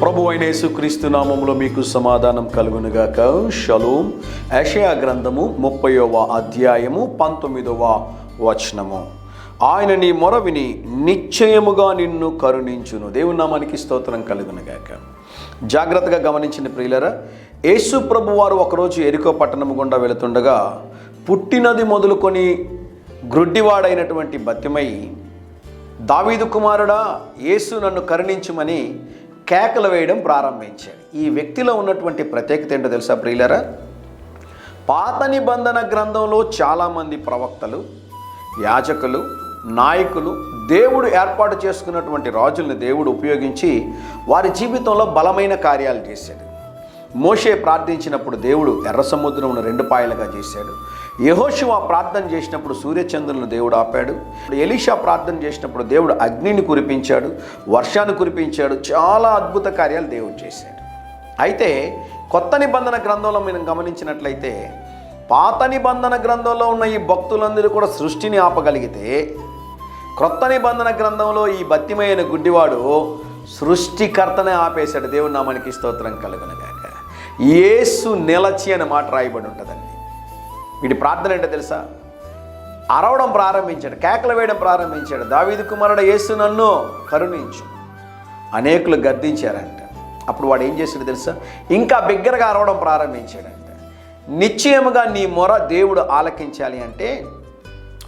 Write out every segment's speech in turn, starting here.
ప్రభువైన యేసుక్రీస్తు నామములో మీకు సమాధానం కలుగునుగాక. షలోమ్. యెషయా గ్రంథము 30వ అధ్యాయము 19వ వచనము. ఆయన నీ మొర విని నిశ్చయముగా నిన్ను కరుణించును. దేవుని నామానికి స్తోత్రం కలుగునుగాక. జాగ్రత్తగా గమనించిన ప్రియులరా, యేసు ప్రభువారు ఒకరోజు ఎరికో పట్టణము గుండా వెళుతుండగా పుట్టినది మొదలుకొని గ్రుడ్డివాడైనటువంటి బతిమయి, దావీదు కుమారుడా యేసు నన్ను కరుణించుమని కేకలు వేయడం ప్రారంభించాడు. ఈ వ్యక్తిలో ఉన్నటువంటి ప్రత్యేకత ఏంటో తెలుసా ప్రియులరా? పాత నిబంధన గ్రంథంలో చాలామంది ప్రవక్తలు, యాజకులు, నాయకులు, దేవుడు ఏర్పాటు చేసుకున్నటువంటి రాజుల్ని దేవుడు ఉపయోగించి వారి జీవితంలో బలమైన కార్యాలు చేశాడు. మోషే ప్రార్థించినప్పుడు దేవుడు ఎర్ర సముద్రమును 2 పాయలుగా చేశాడు. యెహోషువ ప్రార్థన చేసినప్పుడు సూర్యచంద్రులను దేవుడు ఆపాడు. ఎలీషా ప్రార్థన చేసినప్పుడు దేవుడు అగ్నిని కురిపించాడు, వర్షాన్ని కురిపించాడు. చాలా అద్భుత కార్యాలు దేవుడు చేశాడు. అయితే కొత్త నిబంధన గ్రంథంలో మనం గమనించినట్లయితే, పాత నిబంధన గ్రంథంలో ఉన్న ఈ భక్తులందరూ కూడా సృష్టిని ఆపగలిగితే, క్రొత్త నిబంధన గ్రంథంలో ఈ బత్తిమైన గుడ్డివాడు సృష్టికర్తనే ఆపేశాడు. దేవుని నామానికి స్తోత్రం కలుగునుగాక. యేసు నిలచి అనే మాట రాయబడి ఉంటుందండి. వీడి ప్రార్థన ఏంటో తెలుసా? అరవడం ప్రారంభించాడు, కేకలు వేయడం ప్రారంభించాడు. దావీదు కుమారుడు యేసు నన్ను కరుణించు. అనేకులు గద్దించారంట. అప్పుడు వాడు ఏం చేశాడు తెలుసా? ఇంకా బిగ్గరగా అరవడం ప్రారంభించాడంట. నిశ్చయముగా నీ మొర దేవుడు ఆలకించాలి అంటే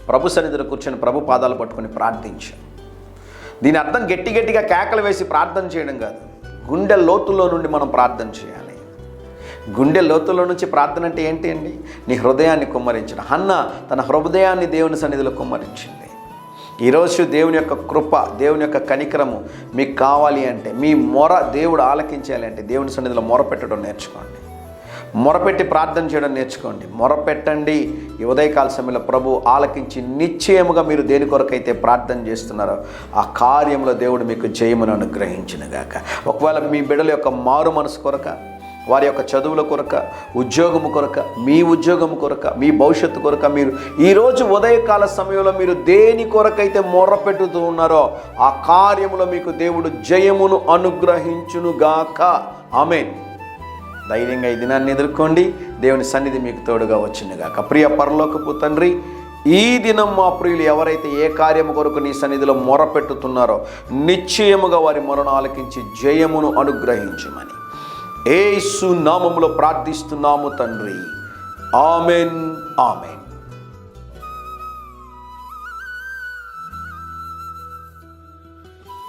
ప్రభు సన్నిధిలో కూర్చొని ప్రభు పాదాలు పట్టుకొని ప్రార్థించు. దీని అర్థం గట్టిగా కేకలు వేసి ప్రార్థన చేయడం కాదు. గుండె లోతుల్లో నుండి మనం ప్రార్థన చేయాలి. గుండె లోతుల్లో నుంచి ప్రార్థన అంటే ఏంటి అండి? నీ హృదయాన్ని కుమ్మరించడం. హన్న తన హృదయాన్ని దేవుని సన్నిధిలో కుమ్మరించింది. ఈరోజు దేవుని యొక్క కృప, దేవుని యొక్క కనికరము మీకు కావాలి అంటే, మీ మొర దేవుడు ఆలకించాలి అంటే దేవుని సన్నిధిలో మొర పెట్టడం నేర్చుకోండి. మొరపెట్టి ప్రార్థన చేయడం నేర్చుకోండి. మొరపెట్టండి. ఈ ఉదయకాల సమయంలో ప్రభు ఆలకించి నిశ్చయముగా మీరు దేని కొరకైతే ప్రార్థన చేస్తున్నారో ఆ కార్యంలో దేవుడు మీకు జయమును అనుగ్రహించునుగాక. ఒకవేళ మీ బిడ్డల యొక్క మారు మనసు కొరక, వారి యొక్క చదువుల కొరక, ఉద్యోగము కొరక, మీ ఉద్యోగము కొరక, మీ భవిష్యత్తు కొరక, మీరు ఈరోజు ఉదయకాల సమయంలో మీరు దేని కొరకైతే మొర్ర పెట్టుతూ ఉన్నారో ఆ కార్యములో మీకు దేవుడు జయమును అనుగ్రహించునుగాక. ఆమేన్. ధైర్యంగా ఈ దినాన్ని ఎదుర్కోండి. దేవుని సన్నిధి మీకు తోడుగా వచ్చునుగాక. ప్రియ పరలోకపు తండ్రి, ఈ దినం మా ప్రియులు ఎవరైతే ఏ కార్యము కొరకు నీ సన్నిధిలో మొర పెట్టుతున్నారో నిశ్చయముగా వారి మొరను ఆలకించి జయమును అనుగ్రహించమని యేసు నామములో ప్రార్థిస్తున్నాము తండ్రి. Amen, amen.